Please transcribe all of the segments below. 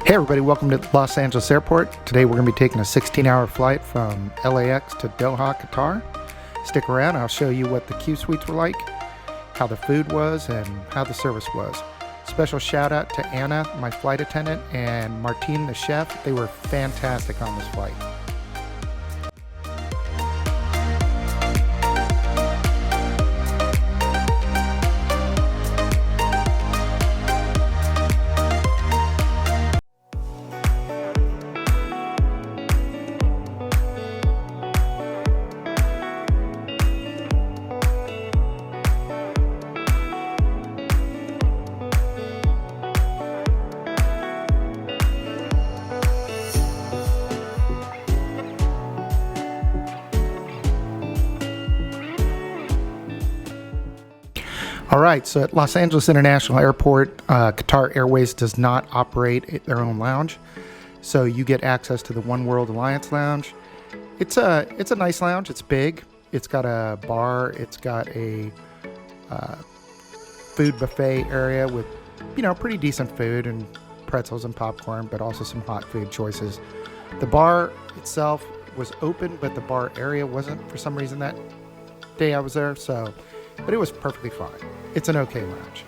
Hey everybody, welcome to Los Angeles Airport. Today we're going to be taking a 16-hour flight from LAX to Doha, Qatar. Stick around, I'll show you what the Qsuites were like, how the food was, and how the service was. Special shout out to Anna, my flight attendant, and Martine, the chef. They were fantastic on this flight. All right, so at Los Angeles International Airport, Qatar Airways does not operate their own lounge, so you get access to the One World Alliance lounge. It's a nice lounge. It's big. It's got a bar. It's got a food buffet area with, pretty decent food and pretzels and popcorn, but also some hot food choices. The bar itself was open, but the bar area wasn't for some reason that day I was there. But it was perfectly fine. It's an okay lounge.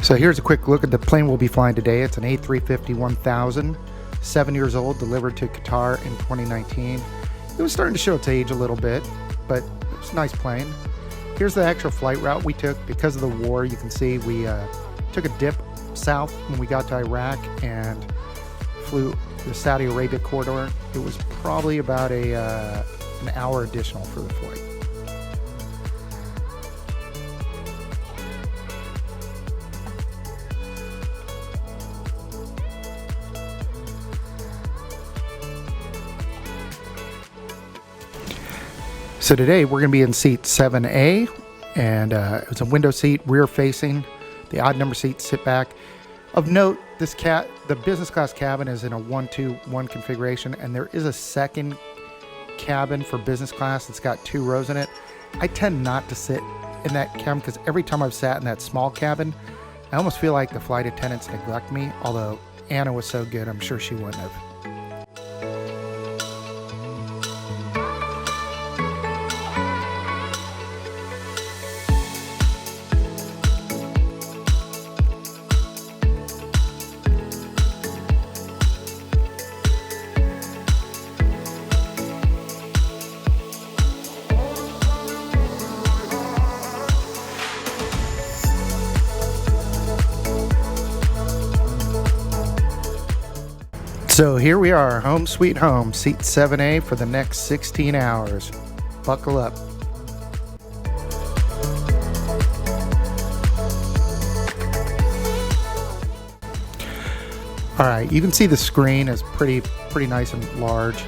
So here's a quick look at the plane we'll be flying today. It's an A350-1000, 7 years old, delivered to Qatar in 2019. It was starting to show its age a little bit, but it was a nice plane. Here's the actual flight route we took. Because of the war, you can see we took a dip south when we got to Iraq and flew the Saudi Arabia corridor. It was probably about an hour additional for the flight. So today we're going to be in seat 7A, and it's a window seat, rear facing. The odd number seats sit back. Of note, the business class cabin is in a 1-2-1 configuration, and there is a second cabin for business class that's got 2 rows in it. I tend not to sit in that cabin because every time I've sat in that small cabin, I almost feel like the flight attendants neglect me, although Anna was so good, I'm sure she wouldn't have. So here we are, home sweet home, seat 7A for the next 16 hours. Buckle up. All right, you can see the screen is pretty nice and large.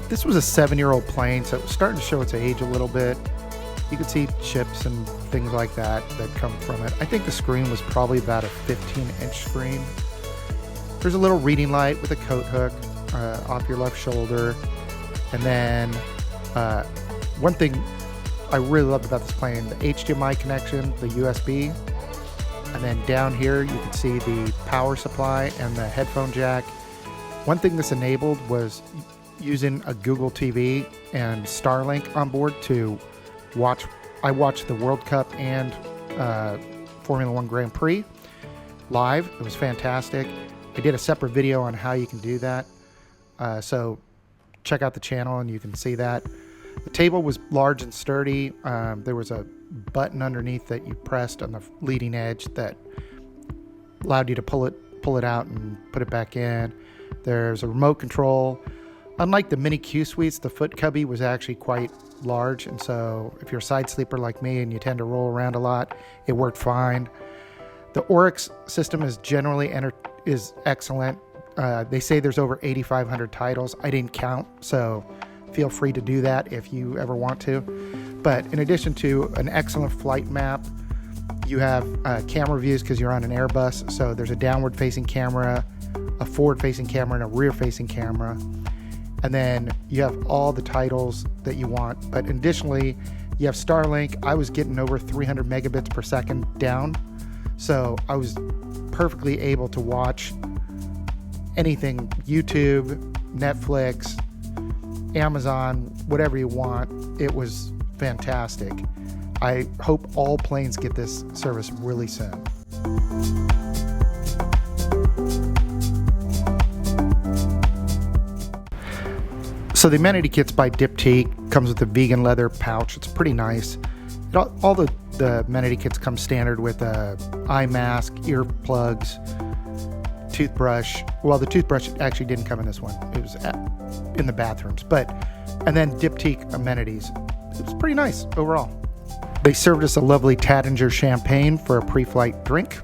This was a 7-year-old plane, so it was starting to show its age a little bit. You can see chips and things like that come from it. I think the screen was probably about a 15-inch screen. There's a little reading light with a coat hook off your left shoulder. And then one thing I really loved about this plane, the HDMI connection, the USB. And then down here you can see the power supply and the headphone jack. One thing this enabled was using a Google TV and Starlink on board to watch. I watched the World Cup and Formula One Grand Prix live. It was fantastic. I did a separate video on how you can do that, so check out the channel and you can see that. The table was large and sturdy. There was a button underneath that you pressed on the leading edge that allowed you to pull it out and put it back in. There's a remote control. Unlike the mini Qsuites, the foot cubby was actually quite large, and so if you're a side sleeper like me and you tend to roll around a lot, it worked fine. The Oryx system is generally excellent. They say there's over 8,500 titles. I didn't count, so feel free to do that if you ever want to. But in addition to an excellent flight map, you have camera views because you're on an Airbus. So there's a downward facing camera, a forward facing camera, and a rear facing camera. And then you have all the titles that you want. But additionally, you have Starlink. I was getting over 300 megabits per second down. So I was perfectly able to watch anything, YouTube, Netflix, Amazon, whatever you want. It was fantastic. I hope all planes get this service really soon. So the Amenity kit's by DipTyque, comes with a vegan leather pouch. It's pretty nice. All the Amenity kits come standard with eye mask, earplugs, toothbrush. Well, the toothbrush actually didn't come in this one. It was in the bathrooms. And then DipTyque amenities. It was pretty nice overall. They served us a lovely Taittinger champagne for a pre-flight drink,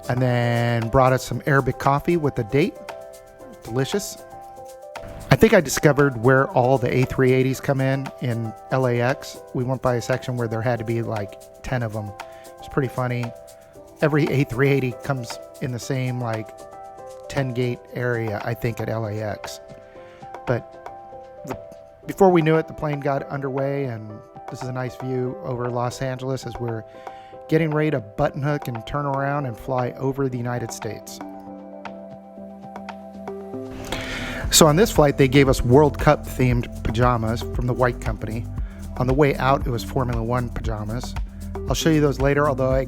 and then brought us some Arabic coffee with a date. Delicious. I think I discovered where all the A380s come in LAX. We went by a section where there had to be like 10 of them. It's pretty funny. Every A380 comes in the same like 10 gate area, I think, at LAX. But before we knew it, the plane got underway, and this is a nice view over Los Angeles as we're getting ready to button hook and turn around and fly over the United States. So on this flight, they gave us World Cup themed pajamas from the White Company. On the way out, it was Formula One pajamas. I'll show you those later, although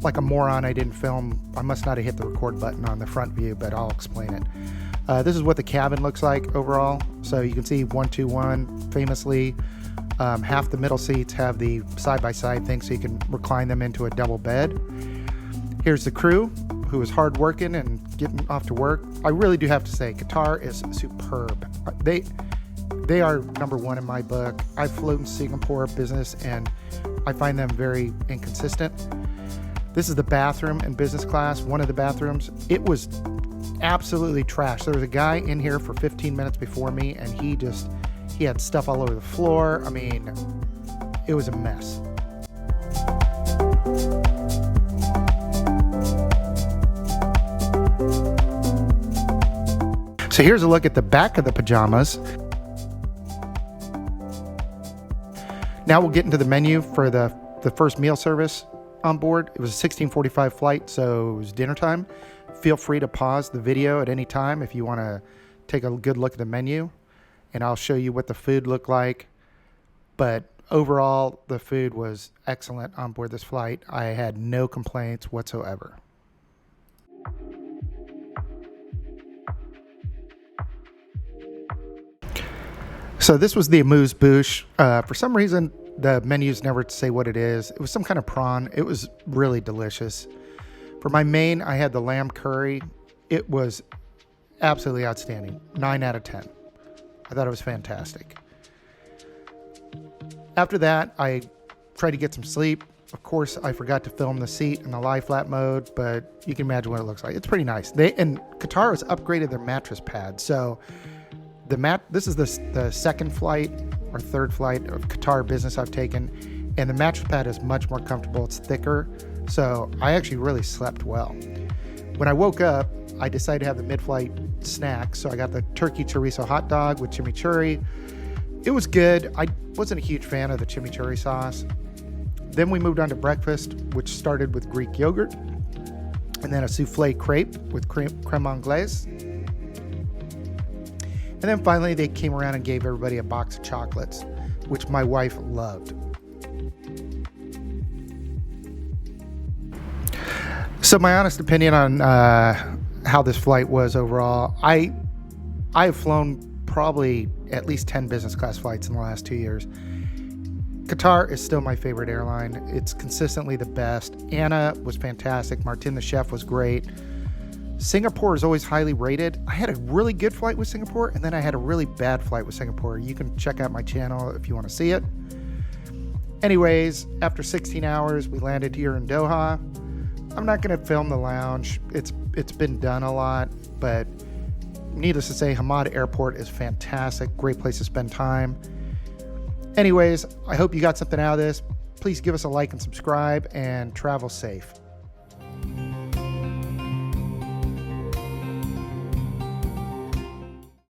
like a moron, I didn't film. I must not have hit the record button on the front view, but I'll explain it. This is what the cabin looks like overall. So you can see 121 famously. Half the middle seats have the side-by-side thing, so you can recline them into a double bed. Here's the crew, who is hard working and getting off to work. I really do have to say, Qatar is superb. They are number one in my book. I've flown Singapore business, and I find them very inconsistent. This is the bathroom in business class, one of the bathrooms. It was absolutely trash. There was a guy in here for 15 minutes before me, and he had stuff all over the floor. I mean, it was a mess. So here's a look at the back of the pajamas. Now we'll get into the menu for the first meal service on board. It was a 16:45 flight, so it was dinner time. Feel free to pause the video at any time if you want to take a good look at the menu, and I'll show you what the food looked like. But overall, the food was excellent on board this flight. I had no complaints whatsoever. So this was the amuse bouche. For some reason, the menus never say what it is. It was some kind of prawn. It was really delicious. For my main, I had the lamb curry. It was absolutely outstanding. 9 out of 10. I thought it was fantastic. After that, I tried to get some sleep. Of course, I forgot to film the seat in the lie flat mode, but you can imagine what it looks like. It's pretty nice. And Qatar has upgraded their mattress pad. So this is the second flight or third flight of Qatar business I've taken, and the mattress pad is much more comfortable. It's thicker, so I actually really slept well. When I woke up, I decided to have the mid-flight snack, so I got the turkey chorizo hot dog with chimichurri. It was good. I wasn't a huge fan of the chimichurri sauce. Then we moved on to breakfast, which started with Greek yogurt, and then a souffle crepe with creme anglaise. And then finally, they came around and gave everybody a box of chocolates, which my wife loved. So my honest opinion on how this flight was overall, I have flown probably at least 10 business class flights in the last 2 years. Qatar is still my favorite airline. It's consistently the best. Anna was fantastic. Martin, the chef, was great. Singapore is always highly rated. I had a really good flight with Singapore, and then I had a really bad flight with Singapore. You can check out my channel if you want to see it. Anyways, after 16 hours, we landed here in Doha. I'm not going to film the lounge. It's been done a lot, but needless to say, Hamad Airport is fantastic. Great place to spend time. Anyways, I hope you got something out of this. Please give us a like and subscribe, and travel safe.